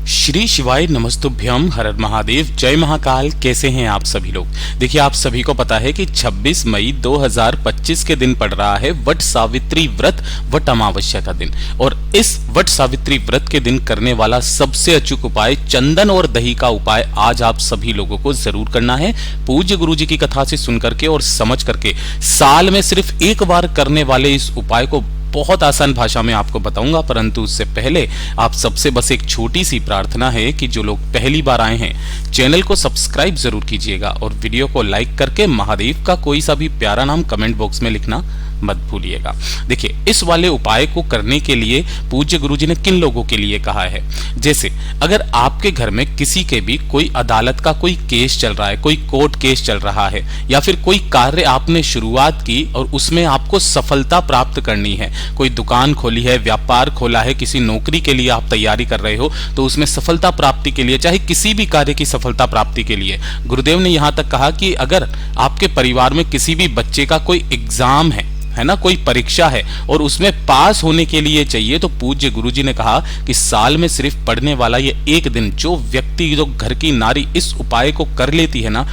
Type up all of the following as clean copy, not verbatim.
श्री शिवाय नमस्तुभ्यम, हर हर महादेव, जय महाकाल। कैसे हैं आप सभी लोग। देखिए, आप सभी को पता है कि 26 मई 2025 के दिन पड़ रहा है वट सावित्री व्रत, वट अमावस्या का दिन। और इस वट सावित्री व्रत के दिन करने वाला सबसे अचूक उपाय चंदन और दही का उपाय आज आप सभी लोगों को जरूर करना है। पूज्य गुरु जी की कथा से सुन करके और समझ करके साल में सिर्फ एक बार करने वाले इस उपाय को बहुत आसान भाषा में आपको बताऊंगा, परंतु उससे पहले आप सबसे बस एक छोटी सी प्रार्थना है कि जो लोग पहली बार आए हैं चैनल को सब्सक्राइब जरूर कीजिएगा और वीडियो को लाइक करके महादेव का कोई सा भी प्यारा नाम कमेंट बॉक्स में लिखना मत भूलिएगा। देखिए, इस वाले उपाय को करने के लिए पूज्य गुरुजी ने किन लोगों के लिए कहा है। जैसे अगर आपके घर में किसी के भी कोई अदालत का कोई केस चल रहा है, कोई कोर्ट केस चल रहा है, या फिर कोई कार्य आपने शुरुआत की और उसमें आपको सफलता प्राप्त करनी है, कोई दुकान खोली है, व्यापार खोला है, किसी नौकरी के लिए आप तैयारी कर रहे हो, तो उसमें सफलता प्राप्ति के लिए, चाहे किसी भी कार्य की सफलता प्राप्ति के लिए, गुरुदेव ने यहां तक कहा कि अगर आपके परिवार में किसी भी बच्चे का कोई एग्जाम है ना, कोई परीक्षा है और उसमें पास होने के लिए चाहिए, तो पूज्य गुरुजी ने कहा कि साल में सिर्फ पढ़ने वाला ये एक दिन जो व्यक्ति, जो घर की नारी इस उपाय को कर लेती है ना,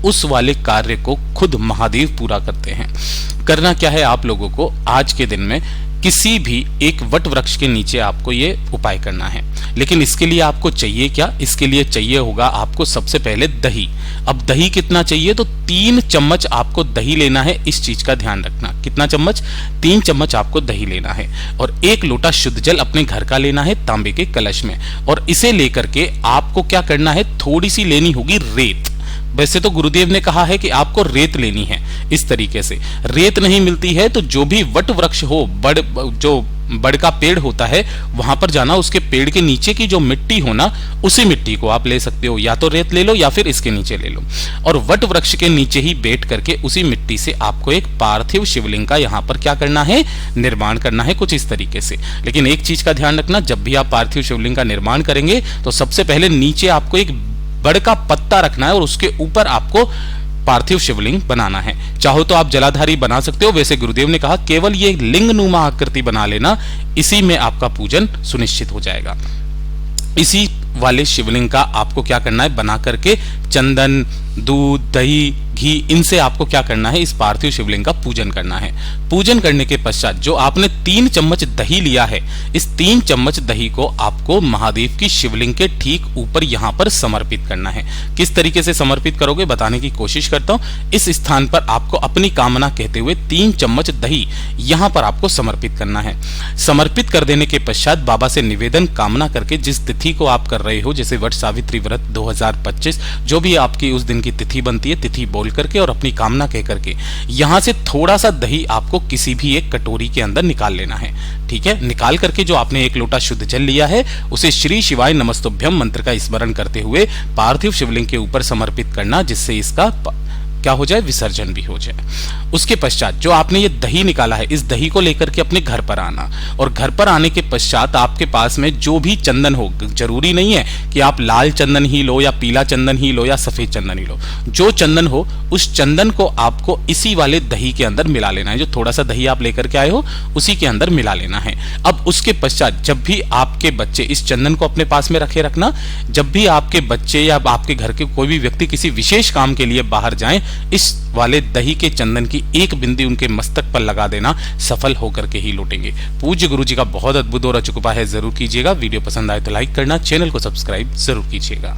उस वाले कार्य को खुद महादेव पूरा करते हैं। करना क्या है आप लोगों को, आज के दिन में किसी भी एक वट वृक्ष के नीचे आपको ये उपाय करना है। लेकिन इसके लिए आपको चाहिए क्या, इसके लिए चाहिए होगा आपको सबसे पहले दही। अब दही कितना चाहिए, तो 3 चम्मच आपको दही लेना है। इस चीज का ध्यान रखना, कितना चम्मच, 3 चम्मच आपको दही लेना है। और 1 लोटा शुद्ध जल अपने घर का लेना है तांबे के कलश में। और इसे लेकर के आपको क्या करना है, थोड़ी सी लेनी होगी रेत। वैसे तो गुरुदेव ने कहा है कि आपको रेत लेनी है। इस तरीके से रेत नहीं मिलती है तो जो भी वट वृक्ष हो, बड़ का पेड़ होता है, वहां पर जाना, उसके पेड़ के नीचे की जो मिट्टी हो ना, उसी मिट्टी को आप ले सकते हो। या तो रेत ले लो या फिर इसके नीचे ले लो। और वट वृक्ष के नीचे ही बैठ करके उसी मिट्टी से आपको एक पार्थिव शिवलिंग का यहाँ पर क्या करना है, निर्माण करना है, कुछ इस तरीके से। लेकिन एक चीज का ध्यान रखना, जब भी आप पार्थिव शिवलिंग का निर्माण करेंगे तो सबसे पहले नीचे आपको एक बड़ का पत्ता रखना है और उसके ऊपर आपको पार्थिव शिवलिंग बनाना है। चाहो तो आप जलाधारी बना सकते हो, वैसे गुरुदेव ने कहा केवल ये लिंग नुमा आकृति बना लेना, इसी में आपका पूजन सुनिश्चित हो जाएगा। इसी वाले शिवलिंग का आपको क्या करना है, बना करके चंदन, दूध, दही, घी, इनसे आपको क्या करना है, इस पार्थिव शिवलिंग का पूजन करना है। पूजन करने के पश्चात जो आपने 3 चम्मच दही लिया है, इस 3 चम्मच दही को आपको महादेव की शिवलिंग के ठीक ऊपर यहां पर समर्पित करना है। किस तरीके से समर्पित करोगे बताने की कोशिश करता हूं। इस स्थान पर आपको अपनी कामना कहते हुए 3 चम्मच दही यहां पर आपको समर्पित करना है। समर्पित कर देने के पश्चात बाबा से निवेदन कामना करके जिस तिथि को आप कर रहे हो, जैसे वट सावित्री व्रत 2025, जो भी आपकी उस दिन की तिथि बनती है, तिथि बोल करके और अपनी कामना कह करके यहां से थोड़ा सा दही आपको किसी भी एक कटोरी के अंदर निकाल लेना है। ठीक है, निकाल करके जो आपने 1 लोटा शुद्ध जल लिया है, उसे श्री शिवाय नमस्तुभ्यम मंत्र का स्मरण करते हुए पार्थिव शिवलिंग के ऊपर समर्पित करना, जिससे इसका क्या हो जाए, विसर्जन भी हो जाए। उसके पश्चात जो आपने ये दही निकाला है, इस दही को लेकर के अपने घर पर आना। और घर पर आने के पश्चात आपके पास में जो भी चंदन हो, जरूरी नहीं है कि आप लाल चंदन ही लो या पीला चंदन ही लो या सफेद चंदन ही लो, जो चंदन हो उस चंदन को आपको इसी वाले दही के अंदर मिला लेना है। जो थोड़ा सा दही आप लेकर के आए हो उसी के अंदर मिला लेना है। अब उसके पश्चात जब भी आपके बच्चे, इस चंदन को अपने पास में रखे रखना, जब भी आपके बच्चे या आपके घर के कोई भी व्यक्ति किसी विशेष काम के लिए बाहर जाएं, इस वाले दही के चंदन की एक बिंदी उनके मस्तक पर लगा देना, सफल होकर के ही लौटेंगे। पूज्य गुरु जी का बहुत अद्भुत और अचूक उपाय है, जरूर कीजिएगा। वीडियो पसंद आए तो लाइक करना, चैनल को सब्सक्राइब जरूर कीजिएगा।